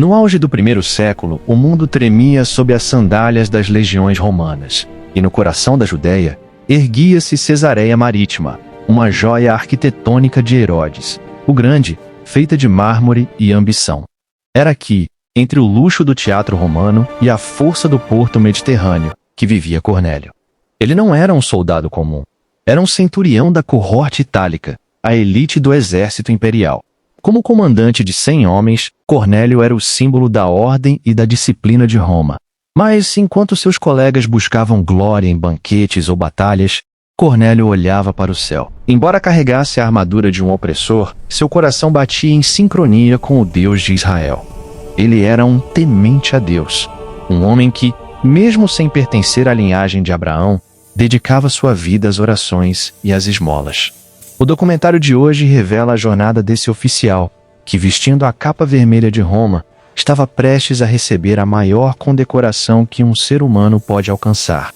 No auge do primeiro século, o mundo tremia sob as sandálias das legiões romanas, e no coração da Judéia erguia-se Cesareia Marítima, uma joia arquitetônica de Herodes, o Grande, feita de mármore e ambição. Era aqui, entre o luxo do teatro romano e a força do porto mediterrâneo, que vivia Cornélio. Ele não era um soldado comum. Era um centurião da coorte itálica, a elite do exército imperial. Como comandante de 100 homens, Cornélio era o símbolo da ordem e da disciplina de Roma. Mas, enquanto seus colegas buscavam glória em banquetes ou batalhas, Cornélio olhava para o céu. Embora carregasse a armadura de um opressor, seu coração batia em sincronia com o Deus de Israel. Ele era um temente a Deus, um homem que, mesmo sem pertencer à linhagem de Abraão, dedicava sua vida às orações e às esmolas. O documentário de hoje revela a jornada desse oficial, que, vestindo a capa vermelha de Roma, estava prestes a receber a maior condecoração que um ser humano pode alcançar: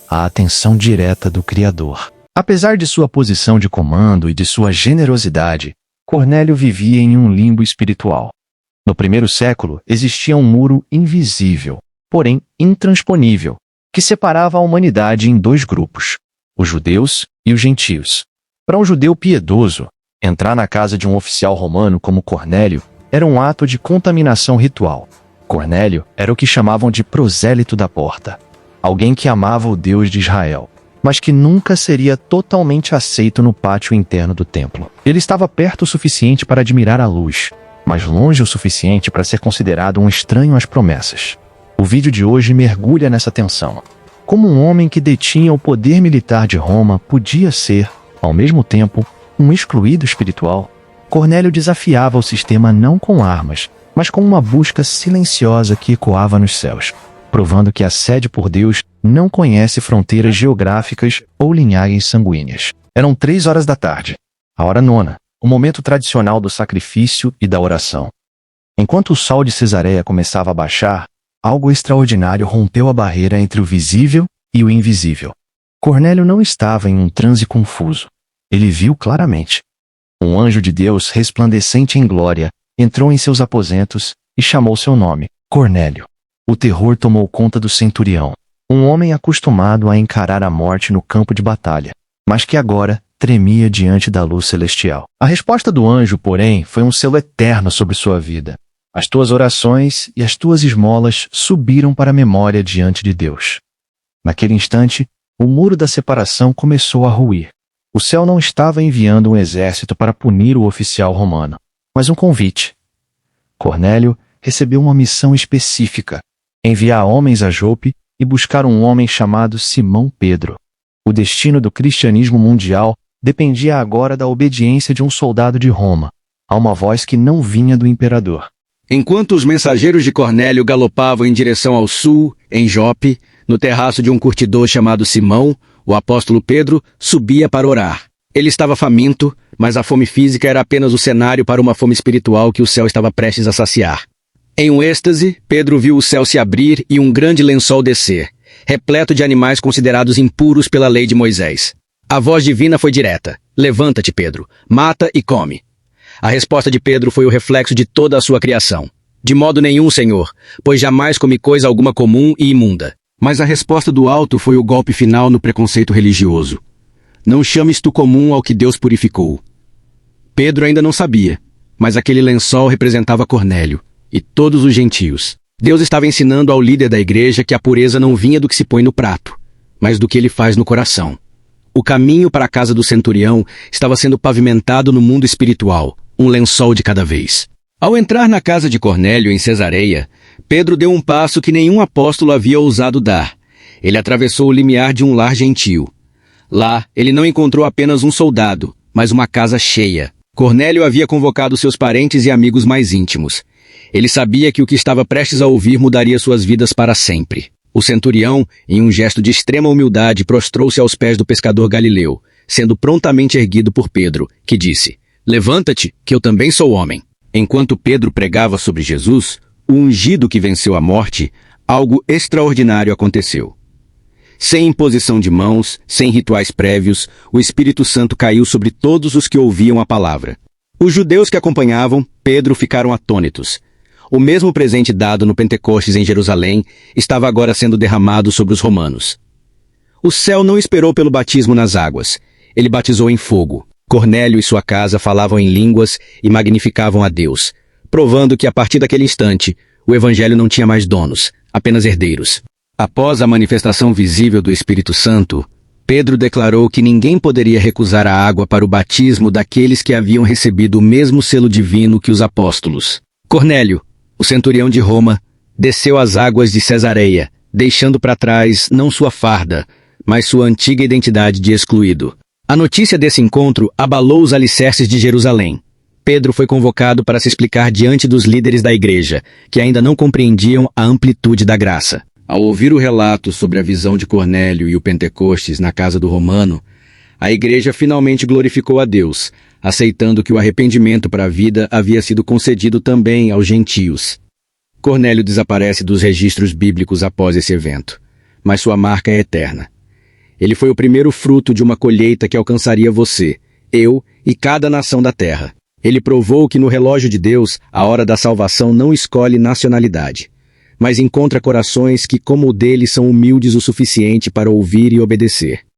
a atenção direta do Criador. Apesar de sua posição de comando e de sua generosidade, Cornélio vivia em um limbo espiritual. No primeiro século, existia um muro invisível, porém intransponível, que separava a humanidade em dois grupos: os judeus e os gentios. Para um judeu piedoso, entrar na casa de um oficial romano como Cornélio era um ato de contaminação ritual. Cornélio era o que chamavam de prosélito da porta, alguém que amava o Deus de Israel, mas que nunca seria totalmente aceito no pátio interno do templo. Ele estava perto o suficiente para admirar a luz, mas longe o suficiente para ser considerado um estranho às promessas. O vídeo de hoje mergulha nessa tensão. Como um homem que detinha o poder militar de Roma podia ser, ao mesmo tempo, um excluído espiritual? Cornélio desafiava o sistema não com armas, mas com uma busca silenciosa que ecoava nos céus, provando que a sede por Deus não conhece fronteiras geográficas ou linhagens sanguíneas. Eram 3 horas da tarde, a hora nona, o momento tradicional do sacrifício e da oração. Enquanto o sol de Cesareia começava a baixar, algo extraordinário rompeu a barreira entre o visível e o invisível. Cornélio não estava em um transe confuso. Ele viu claramente. Um anjo de Deus, resplandecente em glória, entrou em seus aposentos e chamou seu nome: Cornélio. O terror tomou conta do centurião, um homem acostumado a encarar a morte no campo de batalha, mas que agora tremia diante da luz celestial. A resposta do anjo, porém, foi um selo eterno sobre sua vida. As tuas orações e as tuas esmolas subiram para a memória diante de Deus. Naquele instante, o muro da separação começou a ruir. O céu não estava enviando um exército para punir o oficial romano, mas um convite. Cornélio recebeu uma missão específica: enviar homens a Jope e buscar um homem chamado Simão Pedro. O destino do cristianismo mundial dependia agora da obediência de um soldado de Roma, a uma voz que não vinha do imperador. Enquanto os mensageiros de Cornélio galopavam em direção ao sul, em Jope, no terraço de um curtidor chamado Simão, o apóstolo Pedro subia para orar. Ele estava faminto, mas a fome física era apenas o cenário para uma fome espiritual que o céu estava prestes a saciar. Em um êxtase, Pedro viu o céu se abrir e um grande lençol descer, repleto de animais considerados impuros pela lei de Moisés. A voz divina foi direta: levanta-te, Pedro, mata e come. A resposta de Pedro foi o reflexo de toda a sua criação: de modo nenhum, Senhor, pois jamais comi coisa alguma comum e imunda. Mas a resposta do alto foi o golpe final no preconceito religioso: não chames tu comum ao que Deus purificou. Pedro ainda não sabia, mas aquele lençol representava Cornélio e todos os gentios. Deus estava ensinando ao líder da igreja que a pureza não vinha do que se põe no prato, mas do que ele faz no coração. O caminho para a casa do centurião estava sendo pavimentado no mundo espiritual, um lençol de cada vez. Ao entrar na casa de Cornélio, em Cesareia, Pedro deu um passo que nenhum apóstolo havia ousado dar. Ele atravessou o limiar de um lar gentio. Lá, ele não encontrou apenas um soldado, mas uma casa cheia. Cornélio havia convocado seus parentes e amigos mais íntimos. Ele sabia que o que estava prestes a ouvir mudaria suas vidas para sempre. O centurião, em um gesto de extrema humildade, prostrou-se aos pés do pescador galileu, sendo prontamente erguido por Pedro, que disse: levanta-te, que eu também sou homem. Enquanto Pedro pregava sobre Jesus, o ungido que venceu a morte, algo extraordinário aconteceu. Sem imposição de mãos, sem rituais prévios, o Espírito Santo caiu sobre todos os que ouviam a palavra. Os judeus que acompanhavam Pedro ficaram atônitos. O mesmo presente dado no Pentecostes em Jerusalém estava agora sendo derramado sobre os romanos. O céu não esperou pelo batismo nas águas. Ele batizou em fogo. Cornélio e sua casa falavam em línguas e magnificavam a Deus, provando que a partir daquele instante, o evangelho não tinha mais donos, apenas herdeiros. Após a manifestação visível do Espírito Santo, Pedro declarou que ninguém poderia recusar a água para o batismo daqueles que haviam recebido o mesmo selo divino que os apóstolos. Cornélio, o centurião de Roma, desceu às águas de Cesareia, deixando para trás não sua farda, mas sua antiga identidade de excluído. A notícia desse encontro abalou os alicerces de Jerusalém. Pedro foi convocado para se explicar diante dos líderes da igreja, que ainda não compreendiam a amplitude da graça. Ao ouvir o relato sobre a visão de Cornélio e o Pentecostes na casa do Romano, a igreja finalmente glorificou a Deus, aceitando que o arrependimento para a vida havia sido concedido também aos gentios. Cornélio desaparece dos registros bíblicos após esse evento, mas sua marca é eterna. Ele foi o primeiro fruto de uma colheita que alcançaria você, eu e cada nação da terra. Ele provou que no relógio de Deus, a hora da salvação não escolhe nacionalidade, mas encontra corações que, como o dele, são humildes o suficiente para ouvir e obedecer.